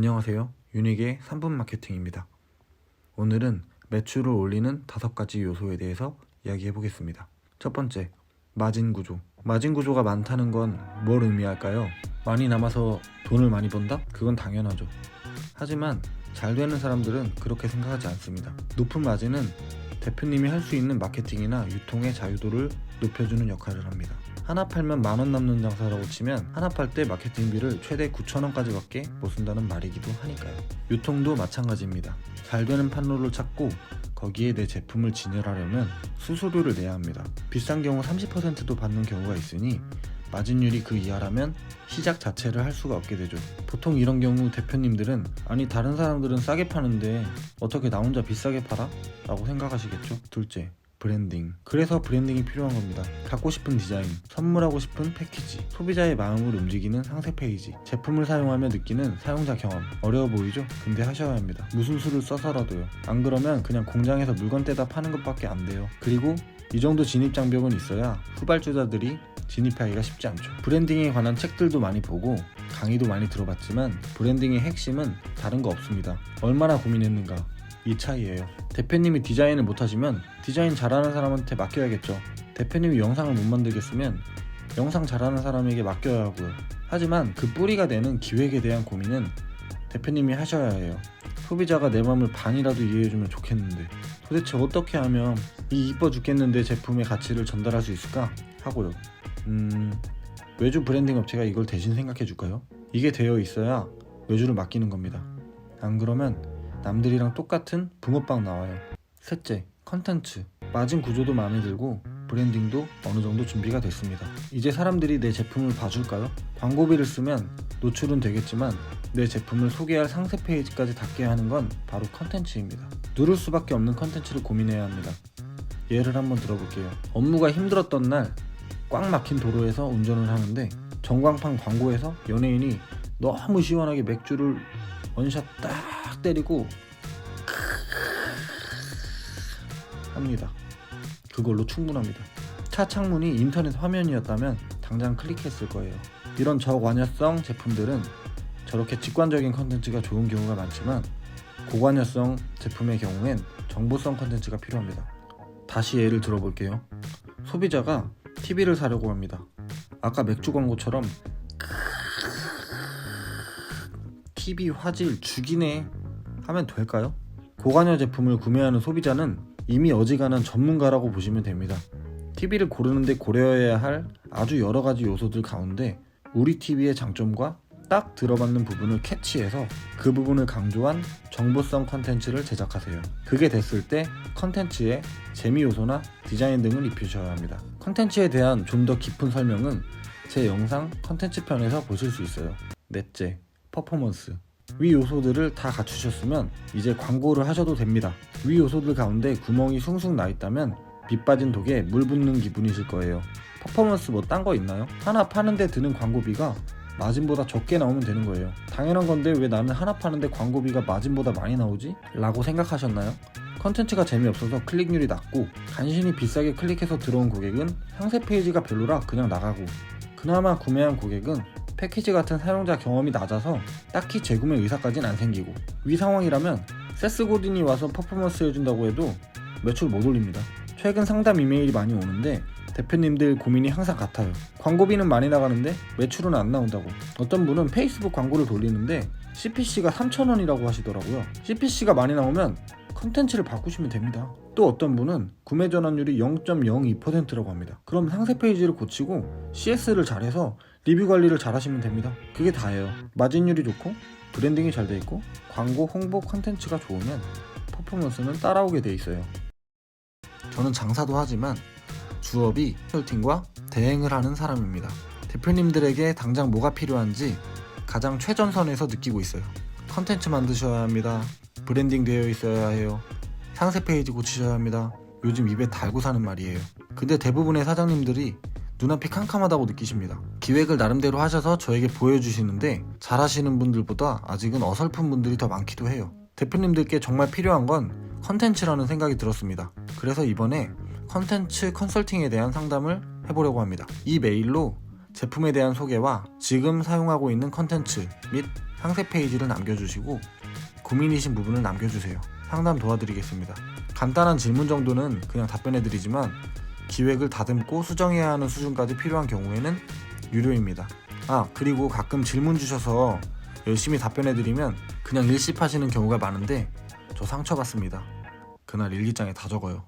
안녕하세요. 유닉의 3분 마케팅입니다. 오늘은 매출을 올리는 5가지 요소에 대해서 이야기해 보겠습니다. 첫 번째, 마진 구조. 마진 구조가 많다는 건 뭘 의미할까요? 많이 남아서 돈을 많이 번다? 그건 당연하죠. 하지만 잘 되는 사람들은 그렇게 생각하지 않습니다. 높은 마진은 대표님이 할 수 있는 마케팅이나 유통의 자유도를 높여주는 역할을 합니다. 하나 팔면 10,000원 남는 장사라고 치면 하나 팔 때 마케팅비를 최대 9,000원까지 밖에 못 쓴다는 말이기도 하니까요. 유통도 마찬가지입니다. 잘 되는 판로를 찾고 거기에 내 제품을 진열하려면 수수료를 내야 합니다. 비싼 경우 30%도 받는 경우가 있으니 마진율이 그 이하라면 시작 자체를 할 수가 없게 되죠. 보통 이런 경우 대표님들은 아니 다른 사람들은 싸게 파는데 어떻게 나 혼자 비싸게 팔아? 라고 생각하시겠죠. 둘째, 브랜딩. 그래서 브랜딩이 필요한 겁니다. 갖고 싶은 디자인, 선물하고 싶은 패키지, 소비자의 마음을 움직이는 상세 페이지, 제품을 사용하며 느끼는 사용자 경험. 어려워 보이죠? 근데 하셔야 합니다. 무슨 수를 써서라도요. 안 그러면 그냥 공장에서 물건 떼다 파는 것밖에 안 돼요. 그리고 이 정도 진입 장벽은 있어야 후발주자들이 진입하기가 쉽지 않죠. 브랜딩에 관한 책들도 많이 보고 강의도 많이 들어봤지만 브랜딩의 핵심은 다른 거 없습니다. 얼마나 고민했는가, 이 차이예요. 대표님이 디자인을 못하시면 디자인 잘하는 사람한테 맡겨야겠죠. 대표님이 영상을 못 만들겠으면 영상 잘하는 사람에게 맡겨야 하고요. 하지만 그 뿌리가 되는 기획에 대한 고민은 대표님이 하셔야 해요. 소비자가 내 마음을 반이라도 이해해주면 좋겠는데 도대체 어떻게 하면 이 이뻐 죽겠는데 제품의 가치를 전달할 수 있을까 하고요. 외주 브랜딩 업체가 이걸 대신 생각해 줄까요? 이게 되어 있어야 외주를 맡기는 겁니다. 안 그러면 남들이랑 똑같은 붕어빵 나와요. 셋째, 컨텐츠. 마진 구조도 마음에 들고 브랜딩도 어느 정도 준비가 됐습니다. 이제 사람들이 내 제품을 봐줄까요? 광고비를 쓰면 노출은 되겠지만 내 제품을 소개할 상세 페이지까지 닿게 하는 건 바로 컨텐츠입니다. 누를 수밖에 없는 컨텐츠를 고민해야 합니다. 예를 한번 들어볼게요. 업무가 힘들었던 날 꽉 막힌 도로에서 운전을 하는데 전광판 광고에서 연예인이 너무 시원하게 맥주를 원샷 딱 때리고 합니다. 그걸로 충분합니다. 차 창문이 인터넷 화면이었다면 당장 클릭했을 거예요. 이런 저관여성 제품들은 저렇게 직관적인 컨텐츠가 좋은 경우가 많지만 고관여성 제품의 경우엔 정보성 컨텐츠가 필요합니다. 다시 예를 들어볼게요. 소비자가 TV를 사려고 합니다. 아까 맥주 광고처럼 TV 화질 죽이네 하면 될까요? 고관여 제품을 구매하는 소비자는 이미 어지간한 전문가라고 보시면 됩니다. TV를 고르는데 고려해야 할 아주 여러 가지 요소들 가운데 우리 TV의 장점과 딱 들어맞는 부분을 캐치해서 그 부분을 강조한 정보성 컨텐츠를 제작하세요. 그게 됐을 때 컨텐츠에 재미 요소나 디자인 등을 입히셔야 합니다. 컨텐츠에 대한 좀 더 깊은 설명은 제 영상 컨텐츠 편에서 보실 수 있어요. 넷째, 퍼포먼스. 위 요소들을 다 갖추셨으면 이제 광고를 하셔도 됩니다. 위 요소들 가운데 구멍이 숭숭 나 있다면 밑 빠진 독에 물 붓는 기분이실 거예요. 퍼포먼스 뭐 딴 거 있나요? 하나 파는데 드는 광고비가 마진보다 적게 나오면 되는 거예요. 당연한 건데 왜 나는 하나 파는데 광고비가 마진보다 많이 나오지? 라고 생각하셨나요? 컨텐츠가 재미없어서 클릭률이 낮고 간신히 비싸게 클릭해서 들어온 고객은 상세 페이지가 별로라 그냥 나가고 그나마 구매한 고객은 패키지 같은 사용자 경험이 낮아서 딱히 재구매 의사까지는 안 생기고 위 상황이라면 세스 고딘이 와서 퍼포먼스 해준다고 해도 매출 못 올립니다. 최근 상담 이메일이 많이 오는데 대표님들 고민이 항상 같아요. 광고비는 많이 나가는데 매출은 안 나온다고. 어떤 분은 페이스북 광고를 돌리는데 CPC가 3,000원이라고 하시더라고요. CPC가 많이 나오면 컨텐츠를 바꾸시면 됩니다. 또 어떤 분은 구매 전환율이 0.02%라고 합니다. 그럼 상세 페이지를 고치고 CS를 잘해서 리뷰 관리를 잘 하시면 됩니다. 그게 다예요. 마진율이 좋고 브랜딩이 잘 돼 있고 광고 홍보 컨텐츠가 좋으면 퍼포먼스는 따라오게 돼 있어요. 저는 장사도 하지만 주업이 컨설팅과 대행을 하는 사람입니다. 대표님들에게 당장 뭐가 필요한지 가장 최전선에서 느끼고 있어요. 컨텐츠 만드셔야 합니다. 브랜딩 되어 있어야 해요. 상세 페이지 고치셔야 합니다. 요즘 입에 달고 사는 말이에요. 근데 대부분의 사장님들이 눈앞이 캄캄하다고 느끼십니다. 기획을 나름대로 하셔서 저에게 보여주시는데 잘하시는 분들보다 아직은 어설픈 분들이 더 많기도 해요. 대표님들께 정말 필요한 건 컨텐츠라는 생각이 들었습니다. 그래서 이번에 컨텐츠 컨설팅에 대한 상담을 해보려고 합니다. 이 메일로 제품에 대한 소개와 지금 사용하고 있는 컨텐츠 및 상세 페이지를 남겨주시고 고민이신 부분을 남겨주세요. 상담 도와드리겠습니다. 간단한 질문 정도는 그냥 답변해드리지만 기획을 다듬고 수정해야 하는 수준까지 필요한 경우에는 유료입니다. 그리고 가끔 질문 주셔서 열심히 답변해드리면 그냥 일십하시는 경우가 많은데 저 상처받습니다. 그날 일기장에 다 적어요.